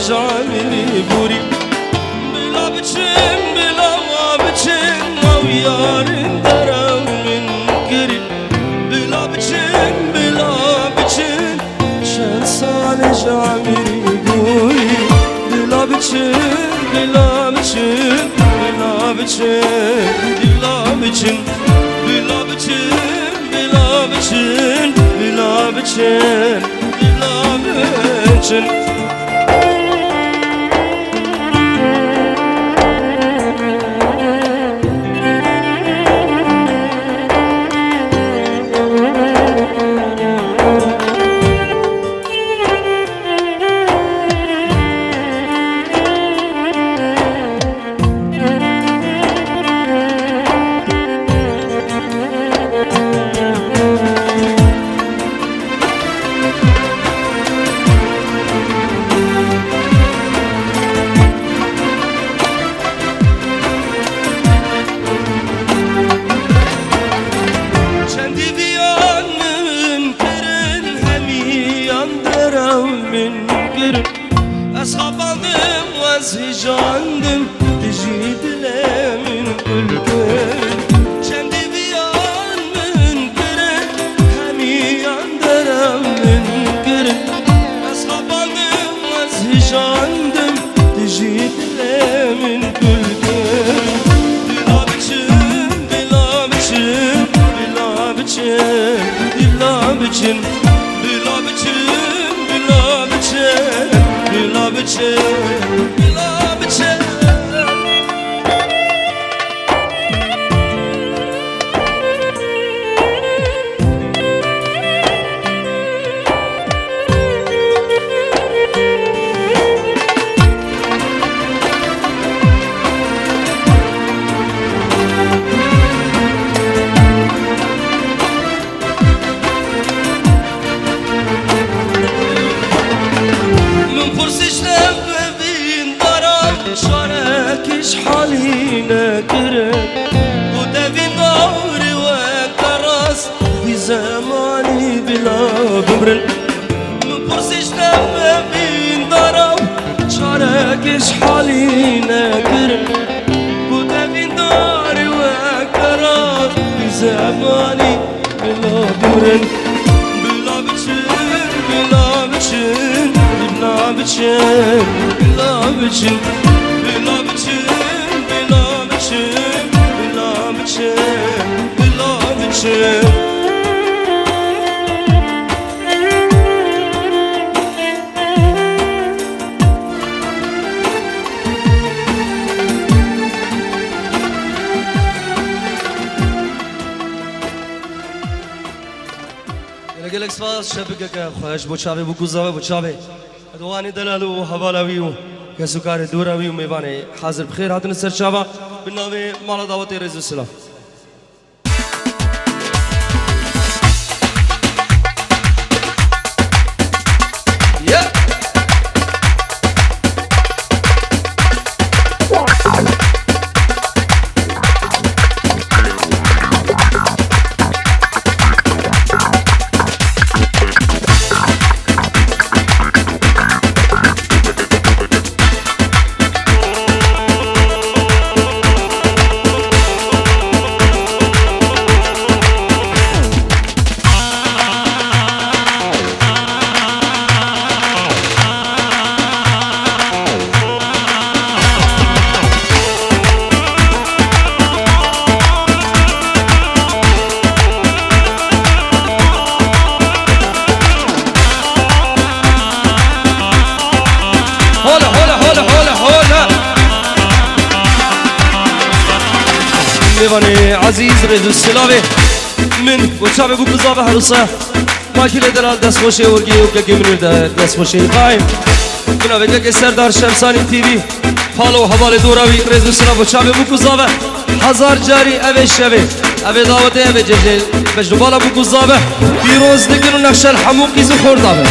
جاملی بوری بلا بچن بلا بچن او یارن درم من گری بلا بچن چند سال جاملی بوری بلا بچن بلا بچن بلا بچن بلا بچن بلا بچن بلا بچن بلا بچن بلا بچن Heyecandım tecridle münkulkün Kendi biyan münkirin Hemi yandıram münkirin Ashabandım az heyecandım tecridle münkulkün Bila biçim, bila biçim, bila biçim, bila biçim Bila biçim, bila biçim, bila biçim حالينا كرم ودافي ناري وكراس في زماني بلا بمرن من برسيش لما بين ضرب شاركش حالينا كرم ودافي ناري وكراس في زماني بلا بمرن بلا بچن بلا بچن بلا بچن بلا بچن بلا بچن لك سپاس شبکه خواهش بچاوی بگوزاوی بچاوی دوانی دلالو و حوالاویو کسوکار دوراویو میوانه حاضر بخیر هاتون سرچاوا بناوی مالا دعوت رزو سلام میوانه عزیز رضا سلاوی من وچابه بو قزابه هروسا ماکیل دلال دست خوشی ورگی و که منیر دست خوشی قایم بناوه که سردار شمسانی تیوی پالو حوال دوراوی رضا سلاو وچابه بو قزابه هزار جاری اوه شوه اوه دعوت اوه ججل بجنبالا بو قزابه پیروز نگن و نقش الحموقی زو خوردابه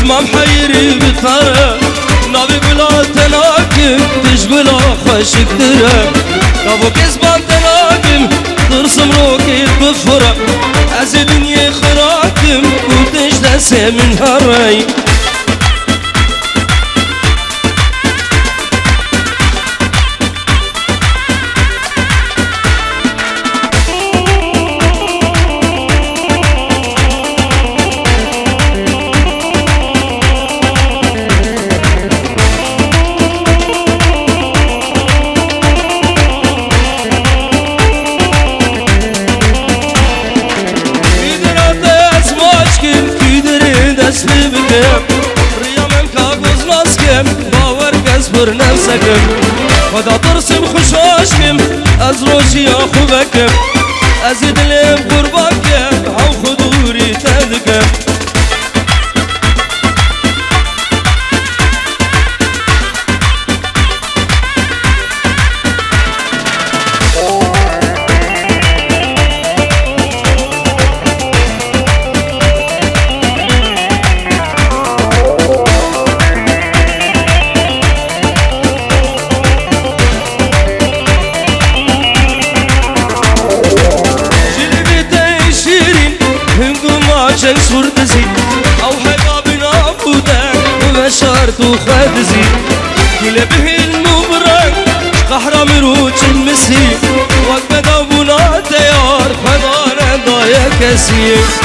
ما محيري بتره نابي بلا تناكم تش بلا خشك دره نابو كسبان تناكم ترسم روكي بفره از دنيا خراكم وتش دسي من هراي اصبر نفسكم ودا ترسم خشاشكم از روشي اخوبكم ازيد لي قربانكم او خدوري تدكم عشان صورتزي او حبابنا عبودك وبشرت وخدزي كل به المبرك قهر مروج المسي وقت ابونا تيار خدانا ضايا كسير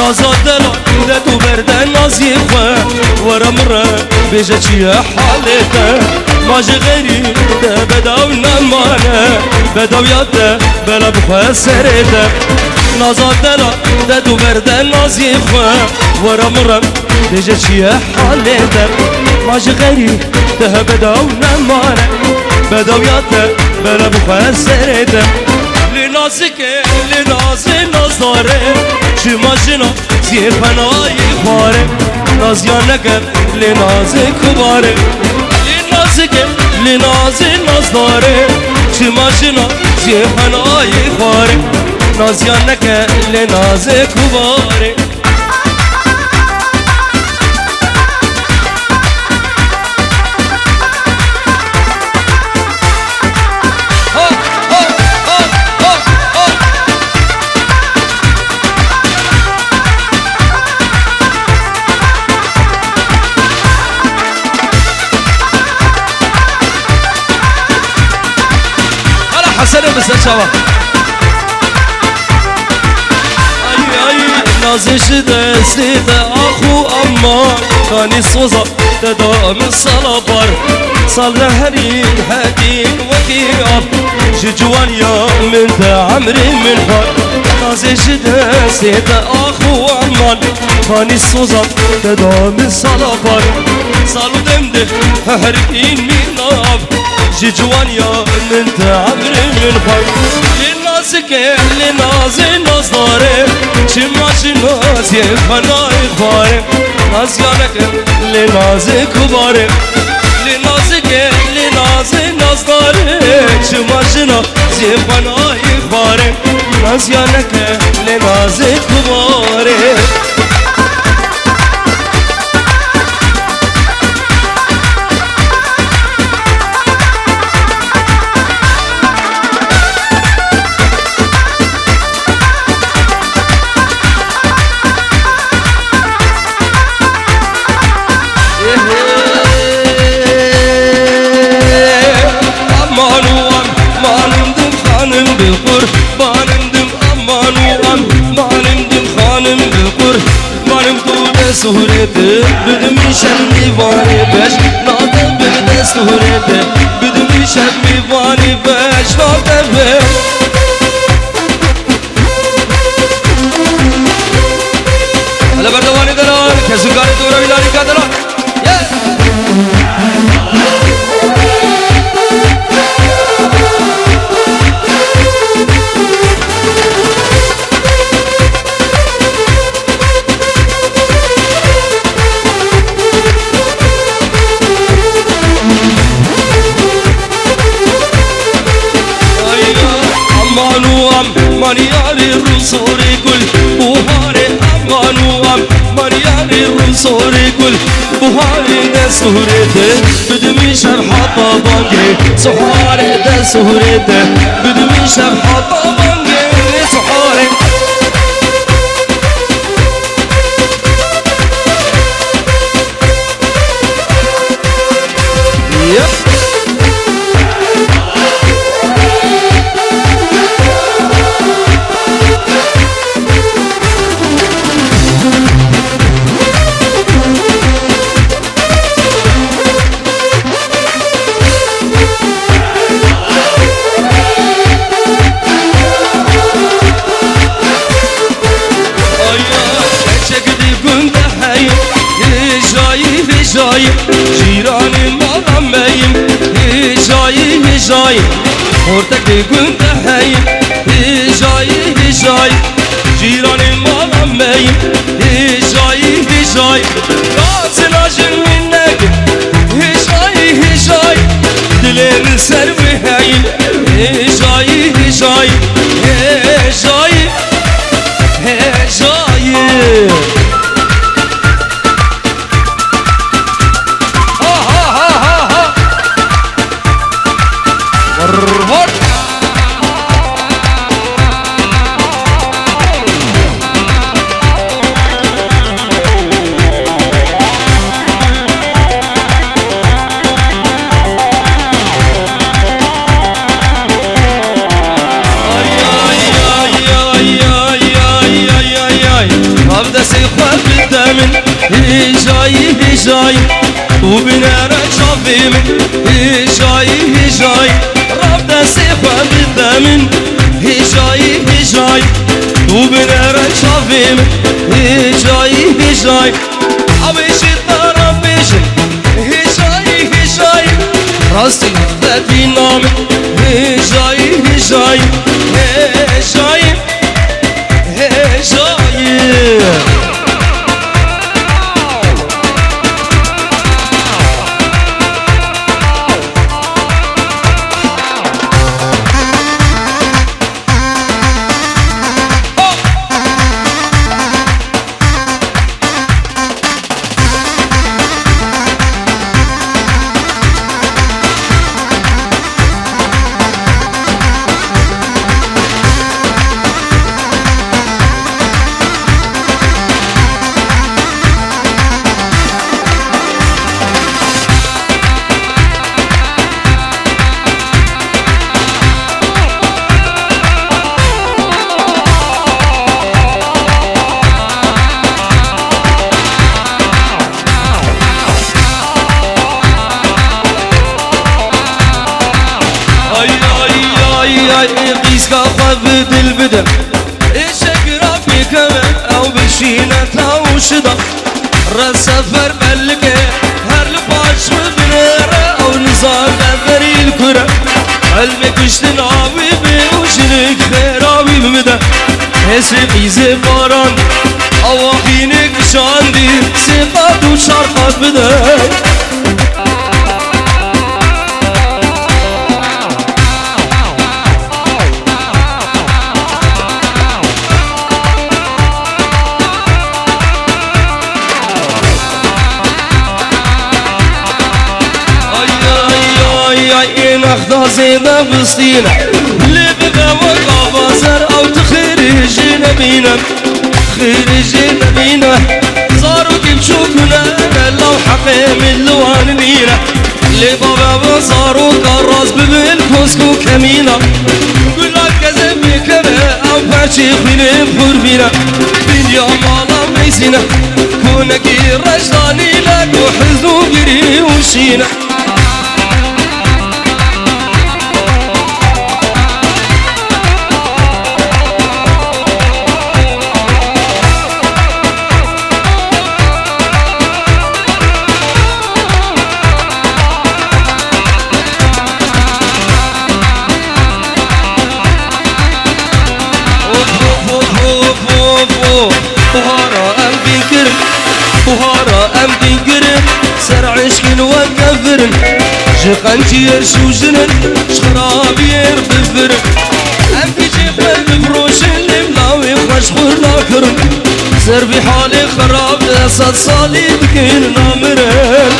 نازا دلا دو برده نازی خواه ورم را بیجه چیه حالته ماجی غیری ده بداو نمانه بداو یاده بلا بخواه سریده نازا دلا دو برده نازی خواه ورم را بیجه چیه حالته ماجی غیری ده بداو نمانه بداو یاده بلا بخواه سریده لنازکه لنازی نازداره چی ماجنا زی پناهی خواره نازیانکه لنازی کباره لنازکه لنازی نازداره چی ماجنا زی پناهی خواره نازیانکه لنازی کباره حسن بس شباب اي نازش دستي اخو اما كاني صوزا تدام الصلابر صال هري حدين وكياب جوان يا من عمري من فار نازش دستي اخو اما كاني صوزا تدام الصلابر صالو دمده هرين من ناب جوان يا من عمري من فار لنازك لنازي نازداره چماش نازي فناي خواره نازيانك لنازي كباره لنازك لنازي نازداره چماش نازي فناي خواره نازيانك لنازي كباره دستورته بدم میشم میوانی بش نادم به دستورته بدم میشم میوانی بش نادم به حالا بردوانی دلار کسی کاری دورا ویلانی که دلار Mariari rusori gul buhare amanuam Mariari rusori gul buhare de surete Bidmi şerhata bange suhare de surete Bidmi şerhata bange suhare جيراني مالم مايم هجاي مرتك كنت هايم هجاي جيراني مالم مايم هجاي راسنا جن منك هجاي دلين سر بهايم هجاي هجاي وبنار شافيم هجاي رب دسيخوا بالدمن هجاي وبنار شافيم هجاي عبيش الطرف بيشن هجاي راستي ذاتي نام هجاي بدل بدل الشجرة في كمان أو بشينة أو شدة رسفر ملكة هرلباش مبنرة أو نزار غفري الكرة علمك اشتناوي بوشنك خيراوي بمدى هسرقي زفاران أواخينك شاندي سيقات وشارقات بدل نخضع زينا بسطينا اللي بقى وقع بازر او تخرج نبينا صاروا كيمشوكنا لو حقيم اللوان بينا اللي بابا صاروا كراس بالكوسكو كمينا قول لك كذب كذا او باشي خليم خربينا دنيا مالا ميسينا ونقي رجلاني لك وحزن وقري وشينا بهارا ام بنكرن بهارا ام بنكرن سر عشق وكفرن جقنجير شو جنن شخرابير بفرن ام بيجي قلب بروشن لملاوي خوش خورناكرن سر بحالي خراب لسد صالي بكين نامرن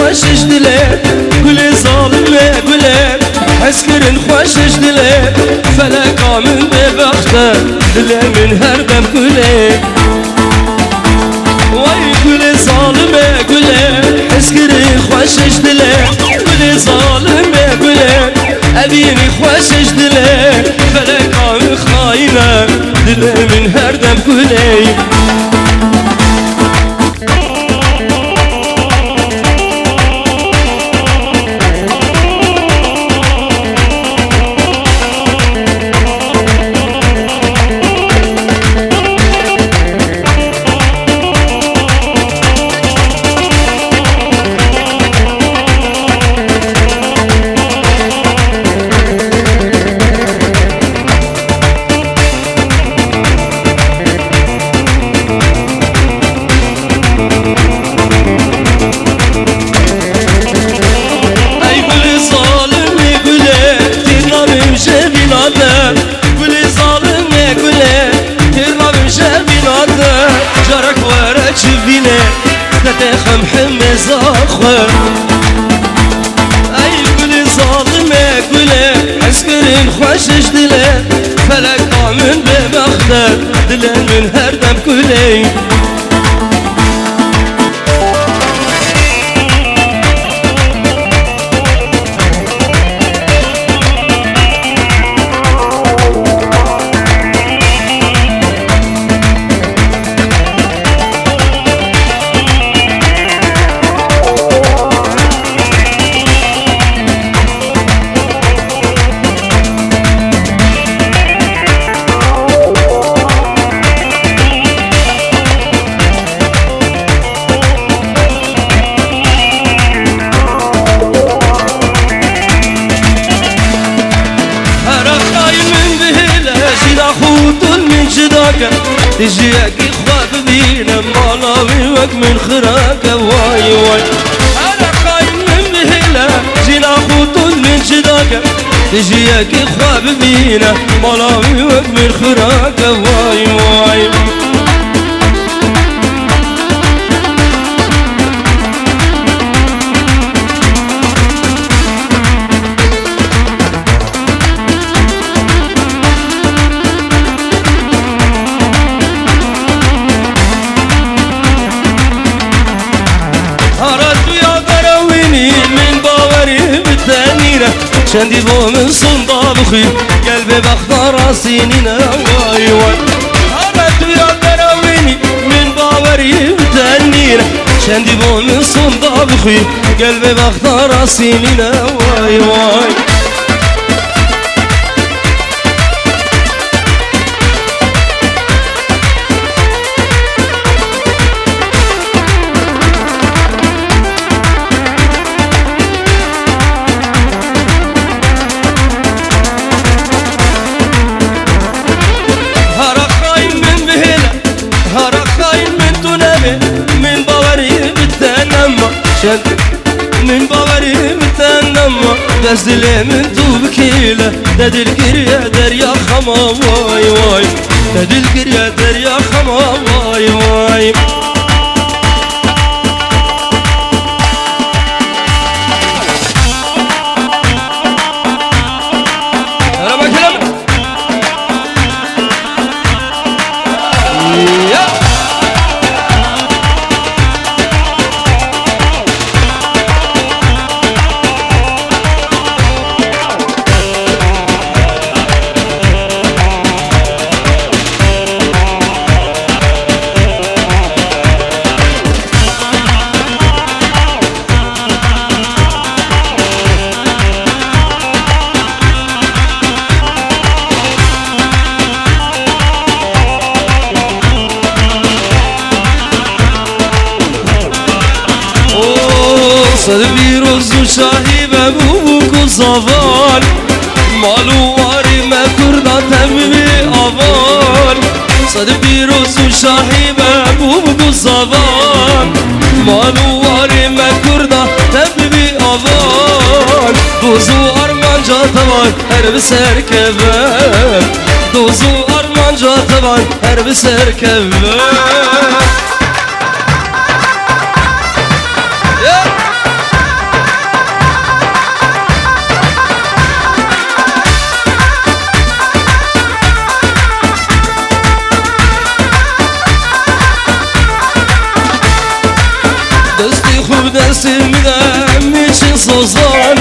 خوشش دلت گل ظالمه گلت حس کرن خوشش دلت فلکا من ببخته دل من هر دم گلت وای گل ظالمه گلت حس کرن خوشش دلت گل ظالمه گلت ابینی خوشش دلت فلکا من خاینه دل من هر دم گلت تخم حمز أخوة أي قولي ظالمة قولي عسكرين خوشش دلي فلك من بمخدر دلي من هردم قولي تجيك خواب بينا مالاوي وك من خراك واي واي انا قايم من بهلا جينا خوتون من جداك تجيك خواب بينا مالاوي وك من خراك واي واي شندي بو من صندوق بخي قلبي بختار سنين واي واي هرت يا دراويني من باوري بخير شندي بو من صندا بخير قلبي بختار راسينينا واي واي من باوري متنما دز دلي من تو بكيلة دد القرية دريا خما واي واي دد القرية دريا خما واي واي صد بیروز و شاهی به بوک و زوال مالو واری مکردا تبی آوال صد بیروز و شاهی به بوک و زوال مالو واری مکردا تبی آوال دوزو آرمان جاتوان هر بسر کبر دوزو آرمان جاتوان هر بسر کبر دستی میدم میشین سوزان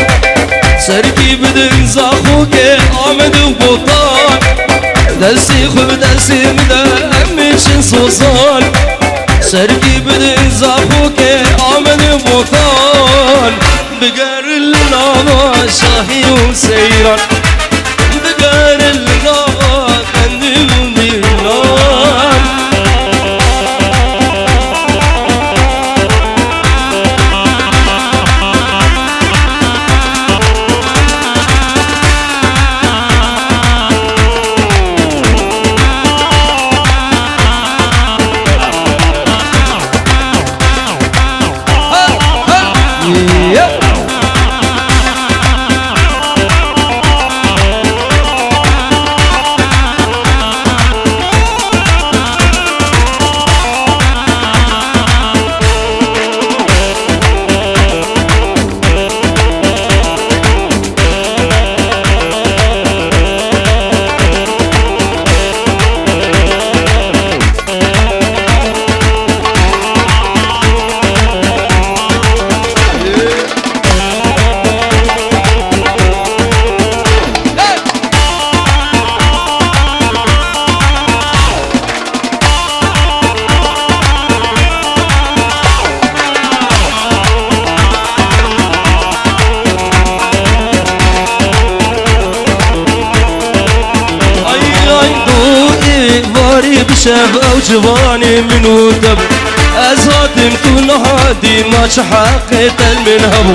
سرکی بدن زاخو که آمد و بوتان دستی خوب دستی میدم میشین سوزان سرکی بدن زاخو که آمد و بوتان بگر الناما شاهی و سیران بگر الناما قندی و دیلان شاب او جواني منو دب ازهاتم تو نهادي ما حقيت المنهبو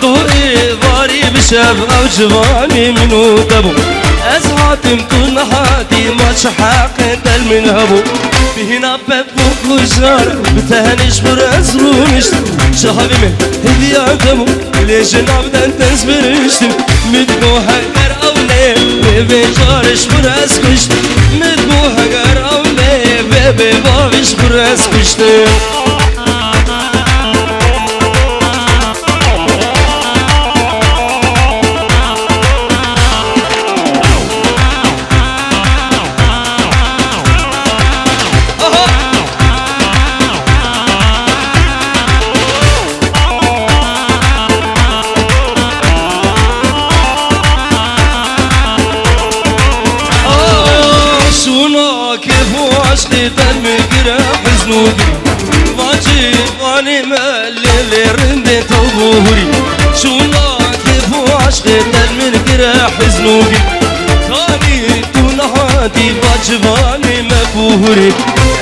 ضوئي ضاري بشاب او جواني منو دب ازهاتم تو نهادي ما حقيت المنهبو بهنا ببوك وجار بتهنش برازرونش شهابي من هدي عدمو ليش نابدن تنزبرشتم مدبو هكر او ليه ببجارش برازكشتم مدبو هكر او بebe bavish buras kuştu شونا كيف عشقي تنمي كرا حزنودي جيباني ملي رندي طبوري شونا كيف عشق دل من قرح زنوقي ثاني تونهاتي باجباني مبوري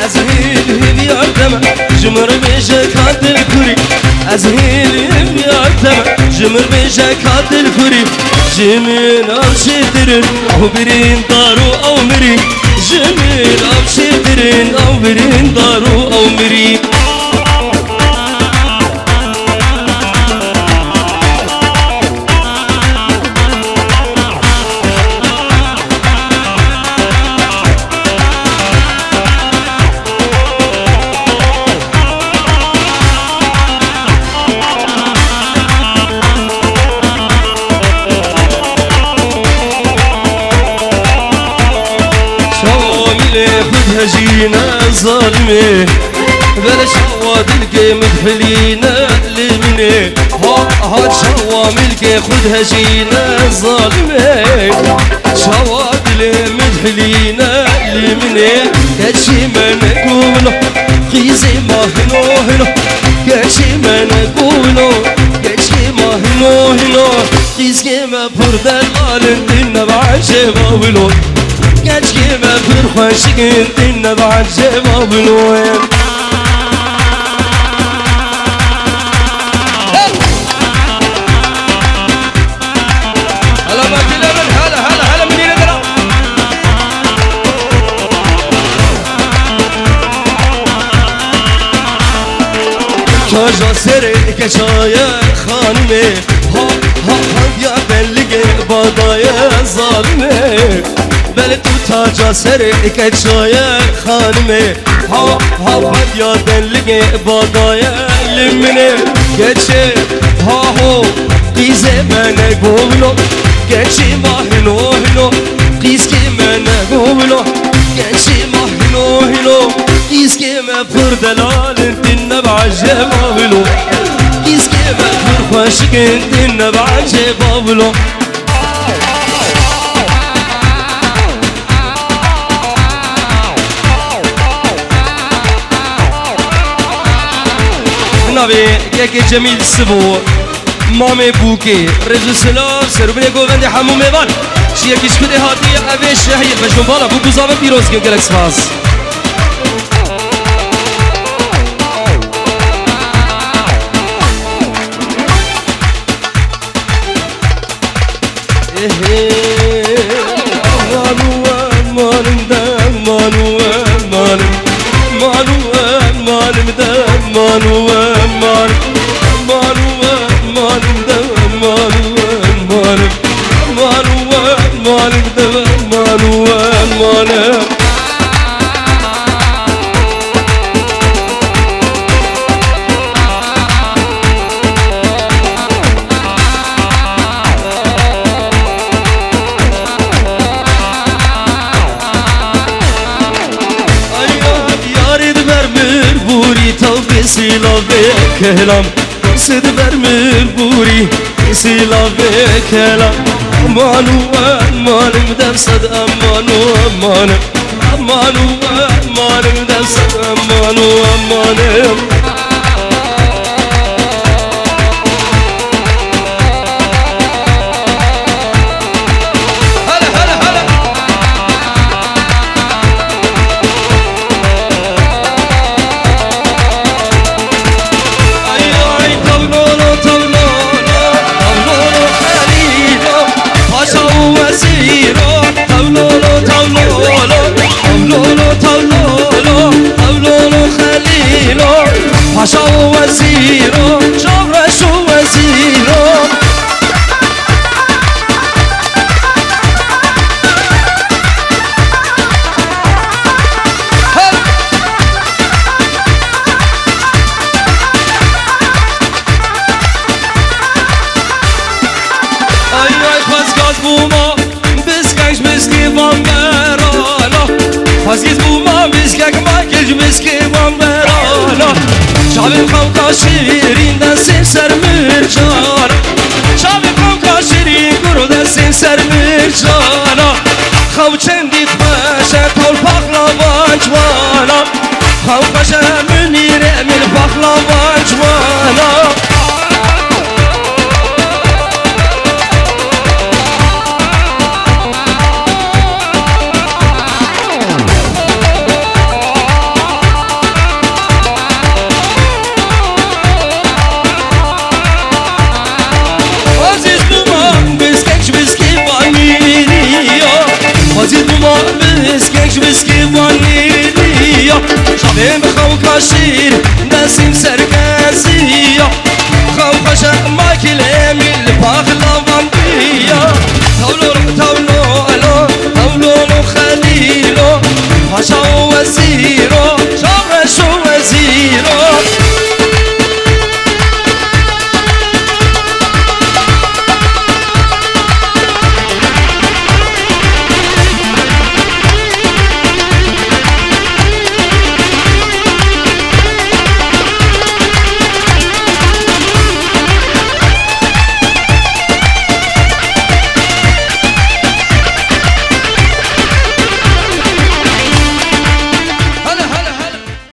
أزهيل هذي عدم جمر بجكات الكوري أزهيل هذي عدم جمر بجكات الكوري جميل أبشترن أو برين دارو أو مري جميل أبشترن أو برين دارو أو مري هجينا ظالمي بلا شواد القي مدحلينا لمني هاد شوام القي خد هجينا ظالمي شواد اللي مدحلينا لمني كاتشي ما نقوله قيزي ما هنو كاتشي ما نقوله كاتشي ما هنو قيزي ما بردال الدين بعشي باولو Geç gibi bir hoş gittin بعد جواب الوين هلا باقي لمن هلا منين ادرا كاجا سري كشايا خانمي ها يا بلغي بادايا ظالمي بل تو تاجا سر کچای خانمه ها یا دلگه بادای لمنه گچه هو قیزه من گولو گچه ماهنو قیز که من گولو گچه ماهنو قیز که من پر دلال دین بعجه باولو قیز که من پر خوشک دین بعجه باولو نبی یک جمیل سبو مامي بوكي رجل سلام سربني گووند همو میوان چیه کیش کده هاتی اوه شهید بجون بالا بو گزاوه پیروز که گلک سپاس silave kelam sid vermir buri silave kelam amanu amanım dersad amanu amanım dersad amanu amanım Paşa o veziro, çavreş o veziro Ay pas gaz buma, biz genç miski van verala Pas gaz buma, biz genç miski van verala Çavim kavka şirinden simser mürcana Çavim kavka şirin gurudan simser mürcana Xav çendit meşe tol pakla vancvana Xav paşa münir emil pakla تنج ويسكي فانيليا شابي مخوك عشير نسيم سرقاسي